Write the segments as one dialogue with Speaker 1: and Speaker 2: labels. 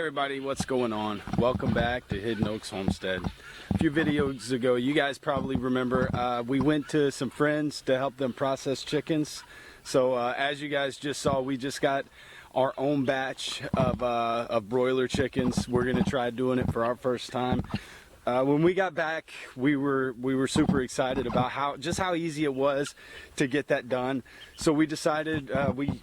Speaker 1: everybody, what's going on? Welcome back to Hidden Oaks Homestead. A few videos ago, you guys probably remember, we went to some friends to help them process chickens. So as you guys just saw, we just got our own batch of broiler chickens. We're gonna try doing it for our first time. When we got back, we were super excited about how easy it was to get that done. So we decided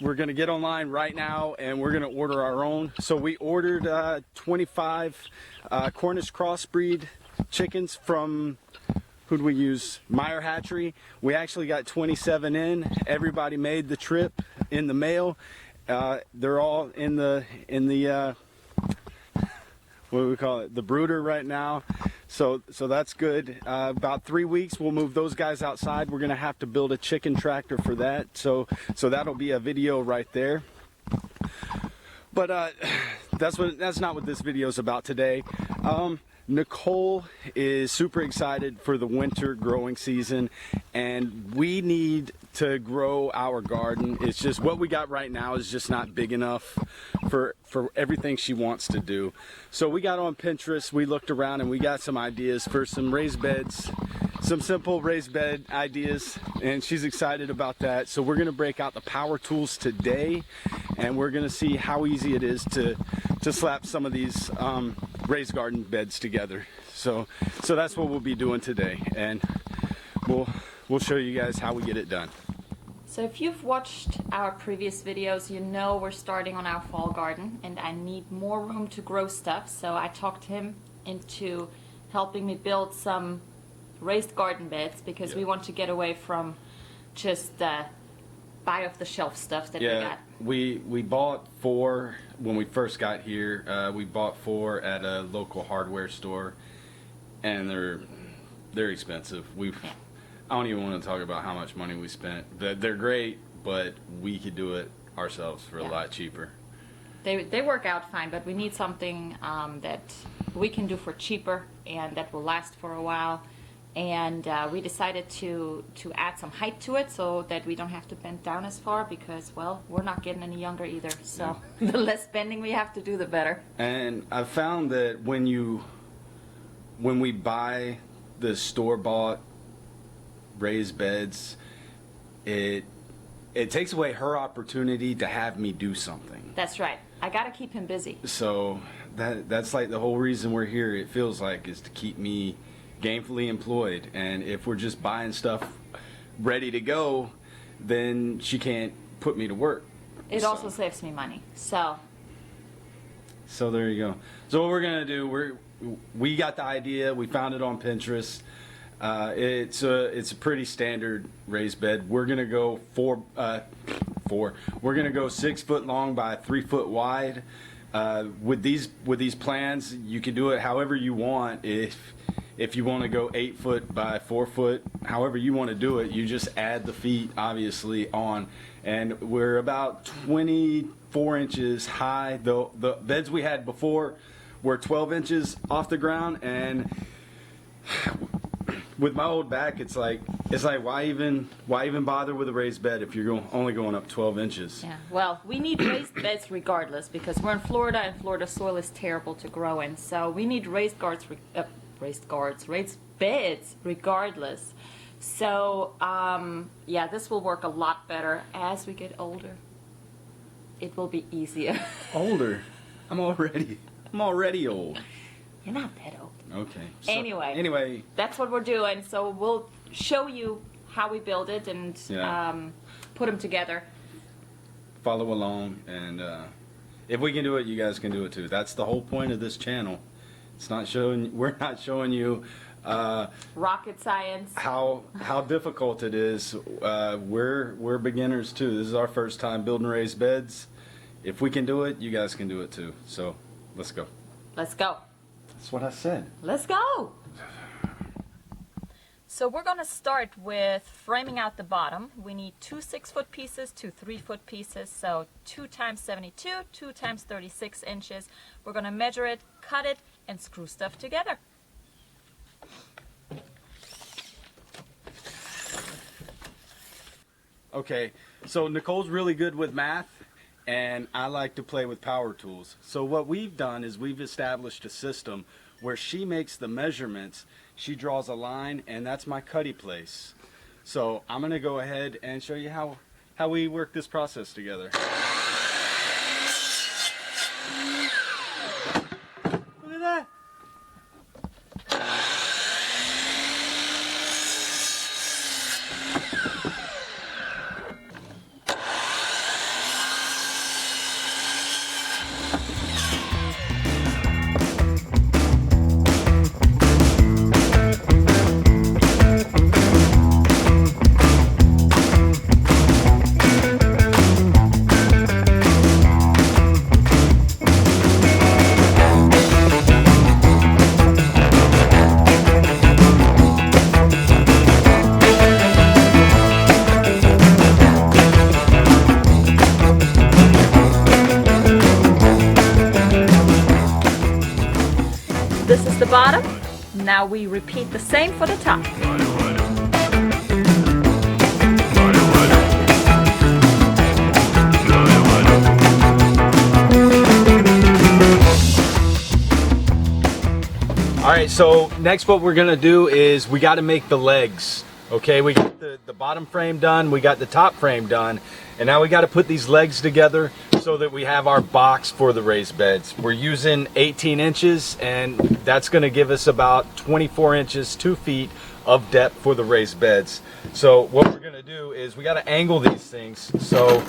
Speaker 1: we're gonna get online right now and we're gonna order our own. So we ordered 25 Cornish crossbreed chickens from, who'd we use? Meyer Hatchery. We actually got 27 in. Everybody made the trip in the mail. They're all in the what do we call it, the brooder right now. So that's good. About 3 weeks we'll move those guys outside. We're gonna have to build a chicken tractor for that, so that'll be a video right there. But that's not what this video is about today. Nicole is super excited for the winter growing season, and we need to grow our garden. It's just what we got right now is just not big enough for everything she wants to do. So we got on Pinterest, we looked around, and we got some ideas for some raised beds, some simple raised bed ideas, and she's excited about that. So we're gonna break out the power tools today, and we're gonna see how easy it is to slap some of these raised garden beds together. So that's what we'll be doing today, and we'll show you guys how we get it done.
Speaker 2: So if you've watched our previous videos, you know we're starting on our fall garden and I need more room to grow stuff. So I talked him into helping me build some raised garden beds because we want to get away from just buy off the shelf stuff that we got.
Speaker 1: We bought 4 when we first got here. We bought 4 at a local hardware store, and they're expensive. I don't even want to talk about how much money we spent. They're great, but we could do it ourselves for a lot cheaper.
Speaker 2: They work out fine, but we need something that we can do for cheaper and that will last for a while. And we decided to add some height to it so that we don't have to bend down as far because, well, we're not getting any younger either. So the less bending we have to do, the better. And
Speaker 1: I found that when we buy the store-bought raised beds, it takes away her opportunity to have me do something.
Speaker 2: That's right. I gotta keep him busy.
Speaker 1: So that's like the whole reason we're here, it feels like, is to keep me gainfully employed. And if we're just buying stuff ready to go, then she can't put me to work.
Speaker 2: It also saves me money. So
Speaker 1: there you go. So what we're gonna do, we got the idea, we found it on Pinterest. It's a pretty standard raised bed. We're gonna go we're gonna go 6 foot long by 3 foot wide. With these plans, you can do it however you want. If you want to go 8 foot by 4 foot, however you want to do it, you just add the feet obviously on. And we're about 24 inches high. The beds we had before were 12 inches off the ground, and with my old back, it's like why even bother with a raised bed if you're only going up 12 inches? Yeah. Well,
Speaker 2: we need raised beds regardless because we're in Florida and Florida soil is terrible to grow in. So we need raised beds regardless. So this will work a lot better as we get older. It will be easier.
Speaker 1: Older? I'm already old.
Speaker 2: You're not that old.
Speaker 1: Okay.
Speaker 2: So, anyway, that's what we're doing. So we'll show you how we build it and put them together.
Speaker 1: Follow along, and if we can do it, you guys can do it too. That's the whole point of this channel. We're not showing you
Speaker 2: rocket science.
Speaker 1: How difficult it is. We're beginners too. This is our first time building raised beds. If we can do it, you guys can do it too. So let's go.
Speaker 2: Let's go.
Speaker 1: That's what I said.
Speaker 2: Let's go. So we're going to start with framing out the bottom. We need 2 6-foot pieces, 2 3-foot pieces. So 2 times 72, 2 times 36 inches. We're going to measure it, cut it, and screw stuff together.
Speaker 1: Okay, so Nicole's really good with math, and I like to play with power tools. So what we've done is we've established a system where she makes the measurements, she draws a line, and that's my cutty place. So I'm going to go ahead and show you how we work this process together. Look at that.
Speaker 2: This is the bottom. Now we repeat the same for the top.
Speaker 1: All right, so next what we're gonna do is we gotta make the legs. Okay, we got the bottom frame done, we got the top frame done, and now we gotta put these legs together so that we have our box for the raised beds. We're using 18 inches, and that's gonna give us about 24 inches, 2 feet of depth for the raised beds. So what we're gonna do is we gotta angle these things. So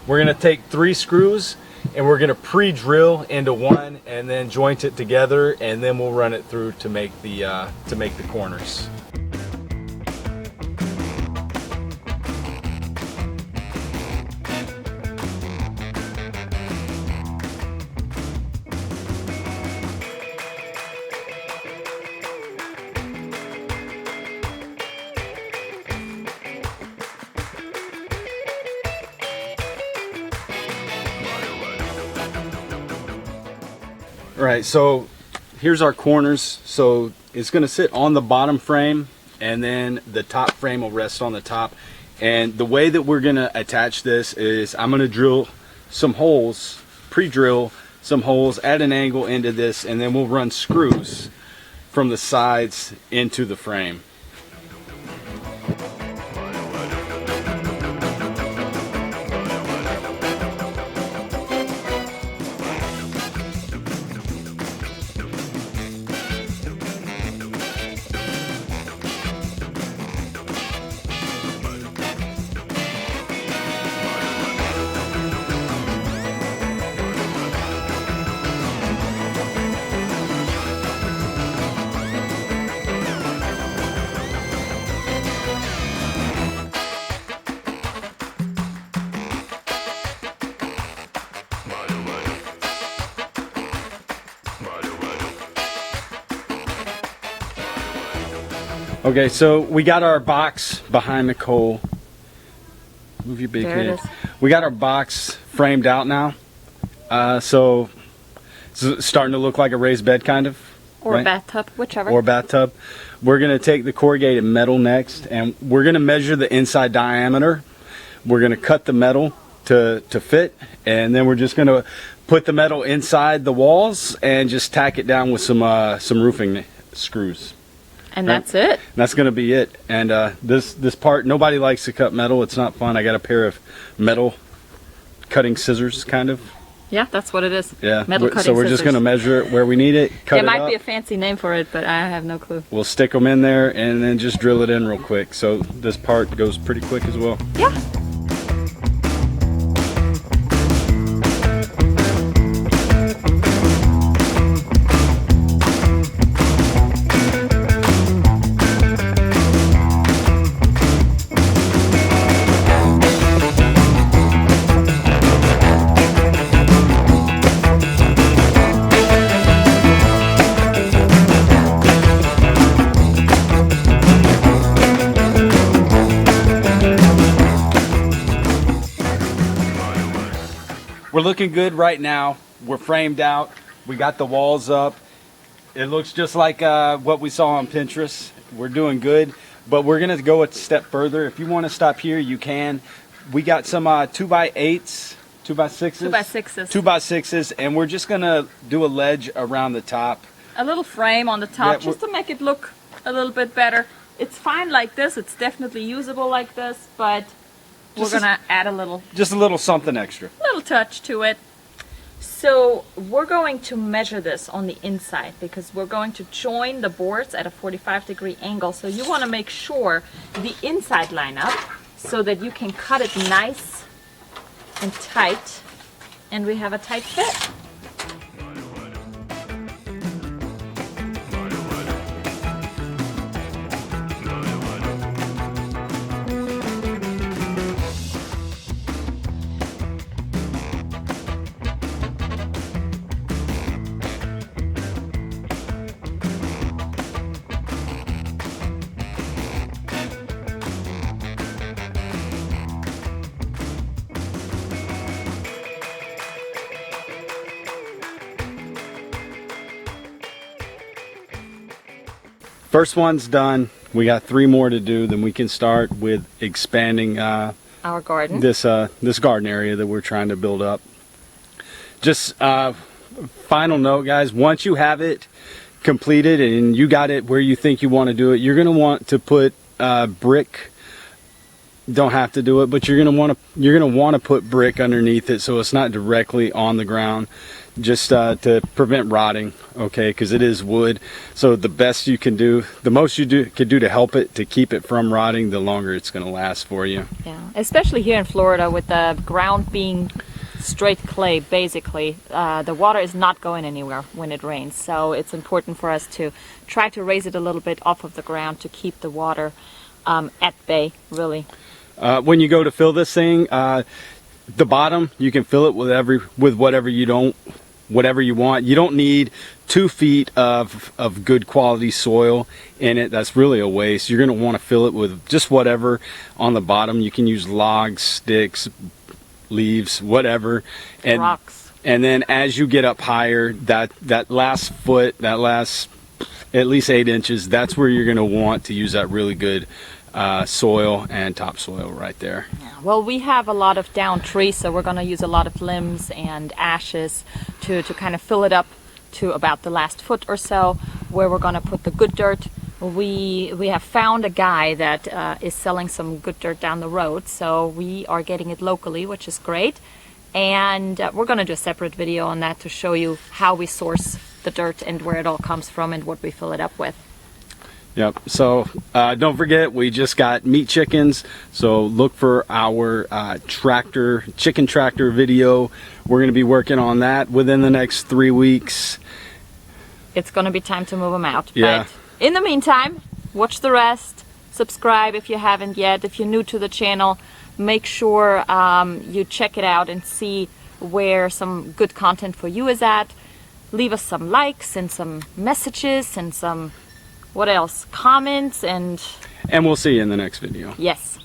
Speaker 1: we're gonna take 3 screws and we're gonna pre-drill into one and then joint it together, and then we'll run it through to make the corners. All right, so here's our corners. So it's going to sit on the bottom frame, and then the top frame will rest on the top. And the way that we're going to attach this is I'm going to drill some holes, pre-drill some holes at an angle into this, and then we'll run screws from the sides into the frame. Okay, so we got our box behind the coal. Move your big head. We got our box framed out now. So it's starting to look like a raised bed kind of.
Speaker 2: Or
Speaker 1: right?
Speaker 2: a bathtub, whichever.
Speaker 1: Or bathtub. We're going to take the corrugated metal next, and we're going to measure the inside diameter. We're going to cut the metal to fit, and then we're just going to put the metal inside the walls and just tack it down with some roofing screws.
Speaker 2: And that's it.
Speaker 1: That's going to be it. And this part, nobody likes to cut metal. It's not fun. I got a pair of metal cutting scissors, kind of.
Speaker 2: Yeah, that's what it is.
Speaker 1: Yeah.
Speaker 2: Metal cutting
Speaker 1: so we're
Speaker 2: scissors.
Speaker 1: just going to measure it where we need it. Cut
Speaker 2: There
Speaker 1: it
Speaker 2: might
Speaker 1: up.
Speaker 2: be a fancy name for it, but I have no clue.
Speaker 1: We'll stick them in there and then just drill it in real quick. So this part goes pretty quick as well.
Speaker 2: Yeah.
Speaker 1: We're looking good right now. We're framed out. We got the walls up. It looks just like what we saw on Pinterest. We're doing good, but we're gonna go a step further. If you want to stop here, you can. We got some 2x8s, 2x6s?
Speaker 2: 2x6s.
Speaker 1: 2x6s, and we're just gonna do a ledge around the top.
Speaker 2: A little frame on the top,
Speaker 1: Yeah,
Speaker 2: just to make it look a little bit better. It's fine like this. It's definitely usable like this, but we're gonna add a little
Speaker 1: Something extra.
Speaker 2: touch to it. So we're going to measure this on the inside because we're going to join the boards at a 45-degree angle. So you want to make sure the inside line up so that you can cut it nice and tight, and we have a tight fit.
Speaker 1: First one's done. We got 3 more to do. Then we can start with expanding
Speaker 2: Our garden.
Speaker 1: this garden area that we're trying to build up. Just final note, guys. Once you have it completed and you got it where you think you want to do it, you're gonna want to put brick. Don't have to do it, but you're gonna want to put brick underneath it so it's not directly on the ground, just to prevent rotting, okay, because it is wood. So the best you can do, the most you can do to help it, to keep it from rotting, the longer it's going to last for you.
Speaker 2: Yeah, especially here in Florida with the ground being straight clay, basically, the water is not going anywhere when it rains. So it's important for us to try to raise it a little bit off of the ground to keep the water at bay, really.
Speaker 1: When you go to fill this thing, the bottom, you can fill it with whatever you want. You don't need 2 feet of good quality soil in it. That's really a waste. You're going to want to fill it with just whatever on the bottom. You can use logs, sticks, leaves, whatever. And
Speaker 2: Rocks.
Speaker 1: And then as you get up higher, that last foot, that last at least 8 inches, that's where you're going to want to use that really good soil and topsoil right there.
Speaker 2: Yeah. Well, we have a lot of down trees, so we're going to use a lot of limbs and ashes to kind of fill it up to about the last foot or so, where we're going to put the good dirt. We have found a guy that is selling some good dirt down the road, so we are getting it locally, which is great. And we're going to do a separate video on that to show you how we source the dirt and where it all comes from and what we fill it up with.
Speaker 1: Yep. So don't forget, we just got meat chickens. So look for our chicken tractor video. We're going to be working on that within the next 3 weeks.
Speaker 2: It's going to be time to move them out.
Speaker 1: Yeah.
Speaker 2: But in the meantime, watch the rest. Subscribe if you haven't yet. If you're new to the channel, make sure you check it out and see where some good content for you is at. Leave us some likes and some messages and some, what else? Comments and
Speaker 1: we'll see you in the next video.
Speaker 2: yes.